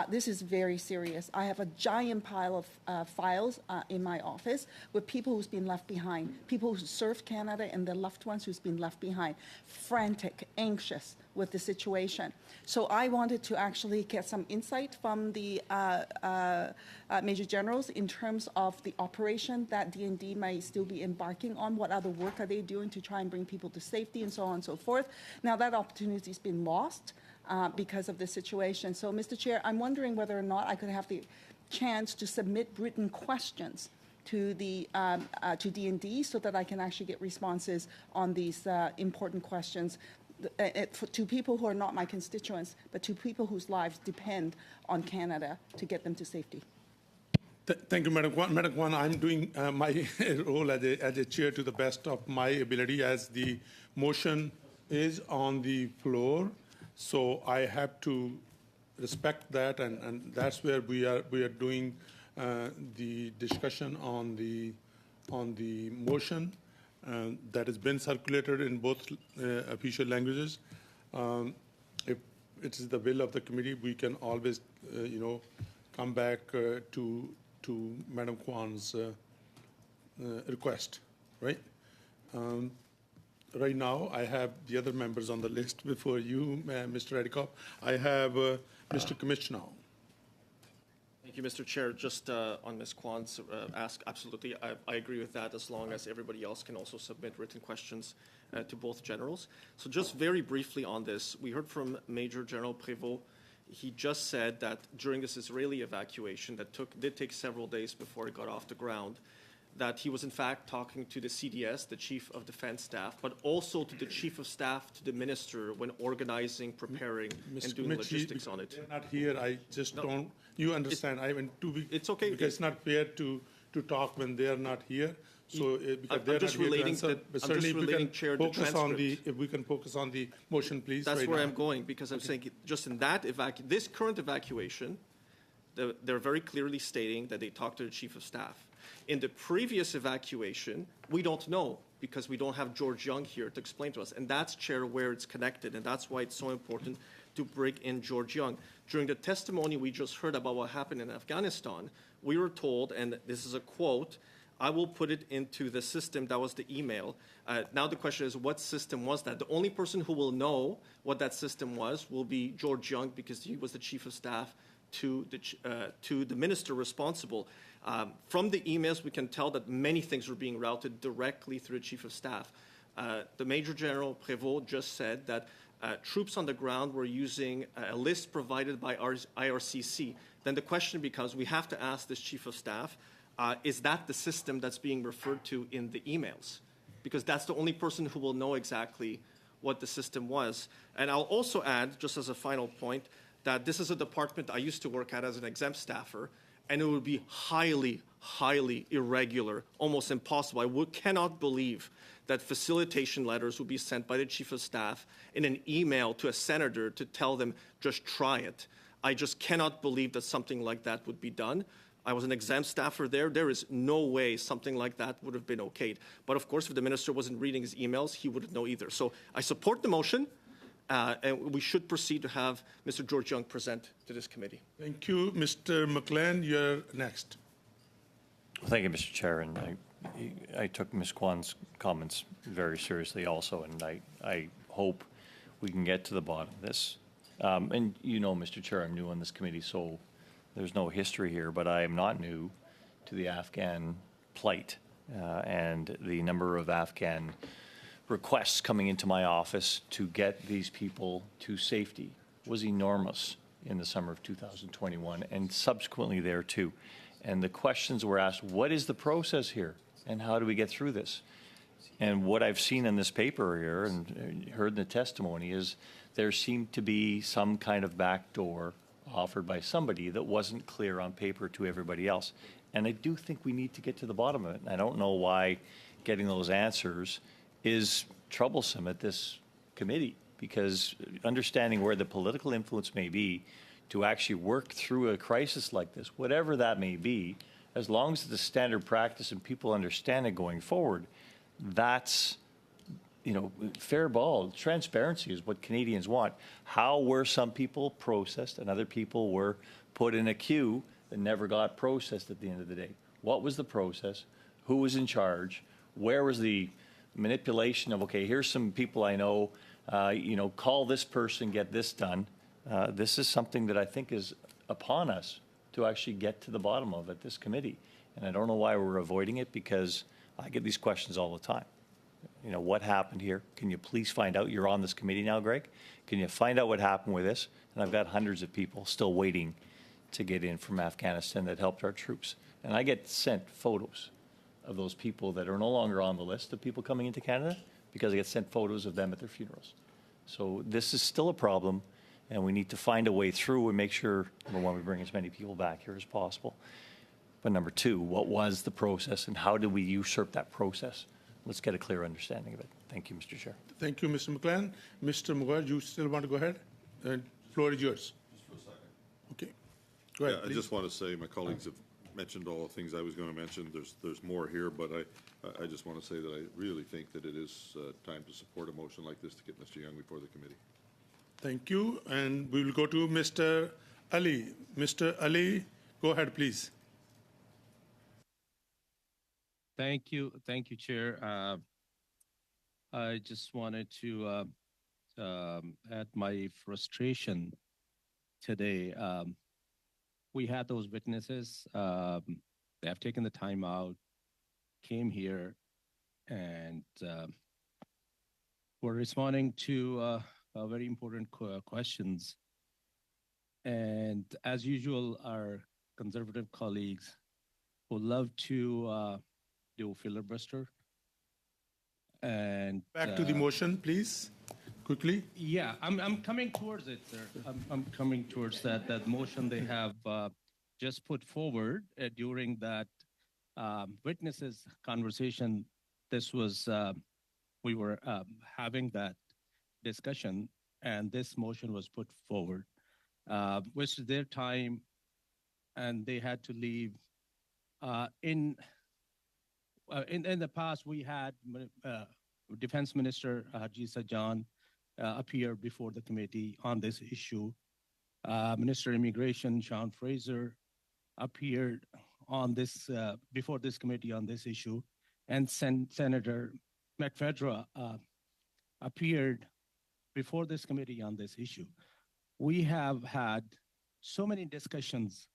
This is very serious. I have a giant pile of files in my office with people who's been left behind, people who served Canada and their loved ones who's been left behind, frantic, anxious with the situation. So I wanted to actually get some insight from the Major Generals in terms of the operation that D&D might still be embarking on. What other work are they doing to try and bring people to safety and so on and so forth. Now that opportunity has been lost because of the situation. So, Mr. Chair, I'm wondering whether or not I could have the chance to submit written questions to the to D&D so that I can actually get responses on these important questions to people who are not my constituents, but to people whose lives depend on Canada to get them to safety. Thank you, Madam Kwan. Madam Kwan, I'm doing my role as a chair to the best of my ability, as the motion is on the floor. So I have to respect that, and that's where we are doing the discussion on the motion that has been circulated in both official languages. If it is the will of the committee, we can always, come back to Madam Kwan's request, right? Right now, I have the other members on the list before you, Mr. Radikop. I have Mr. Kmich now. Thank Thank you, Mr. Chair. Just on Ms. Kwan's ask, absolutely, I agree with that, as long as everybody else can also submit written questions to both generals. So just very briefly on this, we heard from Major General Prévost. He just said that during this Israeli evacuation that did take several days before it got off the ground, that he was in fact talking to the CDS, the Chief of Defense Staff, but also to the Chief of Staff, to the Minister when organizing, preparing, and doing logistics on it. They're not here. I just don't. You understand? I mean, it's okay because it's not fair to talk when they are not here. So because I'm just relating Chair, the transcript. If we can focus on the motion, please. That's right where now. I'm going, because I'm saying just in that this current evacuation, they're very clearly stating that they talked to the Chief of Staff. In the previous evacuation, we don't know, because we don't have George Young here to explain to us. And that's, Chair, where it's connected, and that's why it's so important to bring in George Young. During the testimony we just heard about what happened in Afghanistan, we were told, and this is a quote, I will put it into the system. That was the email. Now the question is, what system was that? The only person who will know what that system was will be George Young, because he was the Chief of Staff to the minister responsible. From the emails, we can tell that many things were being routed directly through the Chief of Staff. The Major General Prévost just said that troops on the ground were using a list provided by IRCC. Then the question becomes, we have to ask this Chief of Staff, is that the system that's being referred to in the emails? Because that's the only person who will know exactly what the system was. And I'll also add, just as a final point, that this is a department I used to work at as an exempt staffer, and it would be highly, highly irregular, almost impossible. I cannot believe that facilitation letters would be sent by the Chief of Staff in an email to a senator to tell them, just try it. I just cannot believe that something like that would be done. I was an exempt staffer there. There is no way something like that would have been okayed. But of course, if the minister wasn't reading his emails, he wouldn't know either. So I support the motion, and we should proceed to have Mr. George Young present to this committee. Thank you. Mr. McLean, you're next. Well, thank you, Mr. Chair. And I took Ms. Kwan's comments very seriously also, and I hope we can get to the bottom of this. And you know, Mr. Chair, I'm new on this committee, so there's no history here, but I am not new to the Afghan plight and the number of Afghan requests coming into my office to get these people to safety was enormous in the summer of 2021 and subsequently there too. And the questions were asked, what is the process here and how do we get through this? And what I've seen in this paper here and heard in the testimony is there seemed to be some kind of backdoor offered by somebody that wasn't clear on paper to everybody else. And I do think we need to get to the bottom of it. And I don't know why getting those answers is troublesome at this committee, because understanding where the political influence may be to actually work through a crisis like this, whatever that may be, as long as it's a standard practice and people understand it going forward, that's, you know, fair ball. Transparency is what Canadians want. How were some people processed and other people were put in a queue that never got processed at the end of the day? What was the process? Who was in charge? Where was the manipulation of, okay, here's some people I know, you know, call this person, get this done. This is something that I think is upon us to actually get to the bottom of at this committee. And I don't know why we're avoiding it, because I get these questions all the time. You know, what happened here? Can you please find out? You're on this committee now, Greg. Can you find out what happened with this? And I've got hundreds of people still waiting to get in from Afghanistan that helped our troops. And I get sent photos of those people that are no longer on the list of people coming into Canada, because I get sent photos of them at their funerals. So this is still a problem, and we need to find a way through and make sure, number one, we bring as many people back here as possible. But number two, what was the process and how did we usurp that process? Let's get a clear understanding of it. Thank you, Mr. Chair. Thank you, Mr. McLean. Mr. Mugar, you still want to go ahead? The floor is yours. Just for a second. Okay. Go ahead, I please. just want to say my colleagues have mentioned all the things I was going to mention. There's more here, but I just want to say that I really think that it is time to support a motion like this to get Mr. Young before the committee. Thank you. And we will go to Mr. Ali. Mr. Ali, go ahead, please. Thank you, Chair. I just wanted to add my frustration today. we had those witnesses. They have taken the time out, came here, and were responding to very important questions. And as usual, our conservative colleagues would love to do filibuster. And back to the motion, please, quickly. yeah, I'm coming towards it, sir. I'm coming towards that motion they have just put forward during that witnesses conversation. This was we were having that discussion, and this motion was put forward, which is their time, and they had to leave. In the past, we had Defense Minister Haji Sajjan appear before the committee on this issue. Minister of Immigration Sean Fraser appeared on this before this committee on this issue, and Senator McFedra appeared before this committee on this issue. We have had so many discussions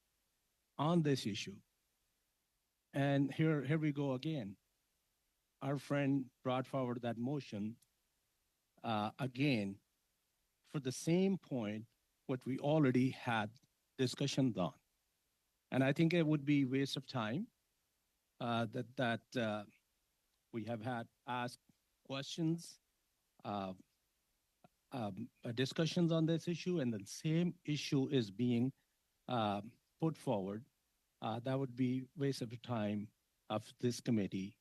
on this issue, and here we go again. Our friend brought forward that motion again for the same point what we already had discussions on. And I think it would be a waste of time that we have had asked questions, discussions on this issue, and the same issue is being put forward. That would be waste of time of this committee,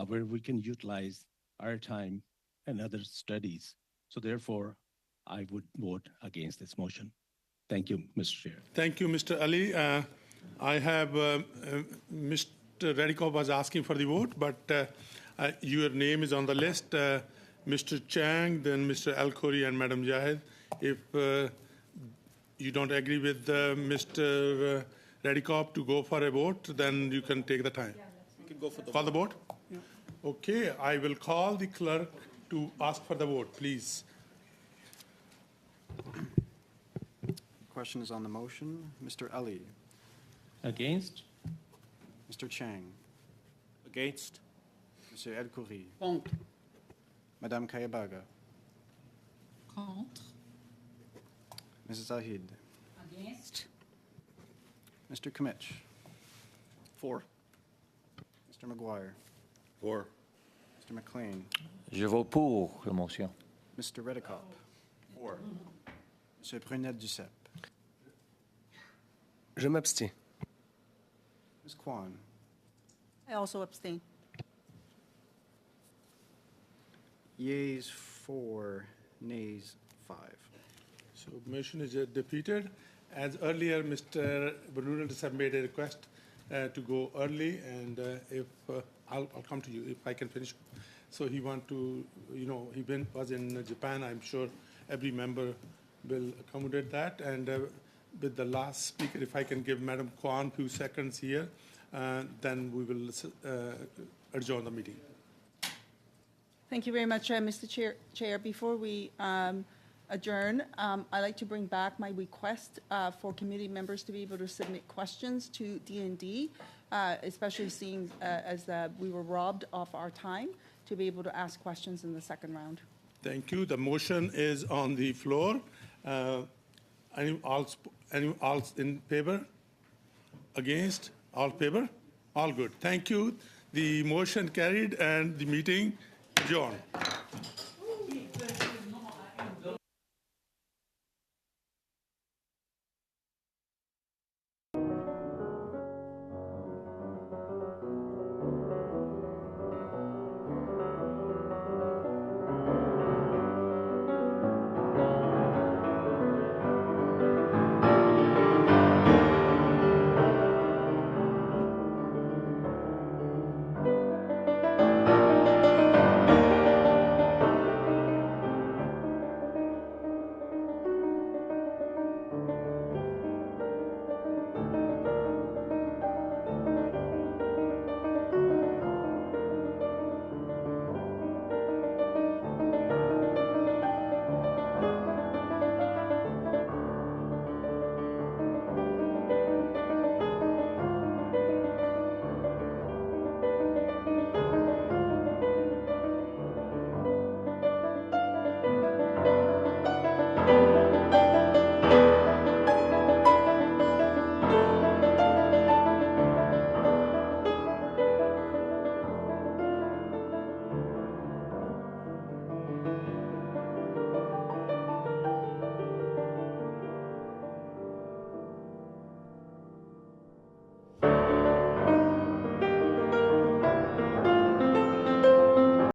where we can utilize our time and other studies. So therefore, I would vote against this motion. Thank you, Mr. Chair. Thank you, Mr. Ali. I have Mr. Redikoff was asking for the vote, but your name is on the list. Mr. Chang, then Mr. Al-Khoury, and Madam Jahed. If you don't agree with Mr. Redikoff to go for a vote, then you can take the time. You can go for the For the vote? Yeah. Okay, I will call the clerk to ask for the vote, please. Question is on the motion. Mr. Ali. Against? Mr. Chang. Against? Monsieur El-Khoury. Contre. Madame Kayabaga. Contre. Mrs. Zahid. Against. Mr. Comich. For. Mr. McGuire. For. Mr. McLean. Je vote pour la motion. Mr. Redikoff. For. Monsieur Prunette-Duceppe. Je m'abstiens. Ms. Kwan. I also abstain. Yeas 4, nays 5. So motion is defeated. As earlier, Mr. Prunette-Duceppe made a request to go early, and if I'll come to you if I can finish. So he want to, he was in Japan. I'm sure every member will accommodate that. And with the last speaker, if I can give Madam Kwan a few seconds here, then we will adjourn the meeting. Thank you very much, Mr. Chair. Before we adjourn, I'd like to bring back my request for committee members to be able to submit questions to D&D, especially seeing as we were robbed of our time to be able to ask questions in the second round. Thank you. The motion is on the floor. Anyone else in favor? Against? All favor? All good. Thank you. The motion carried and the meeting adjourned.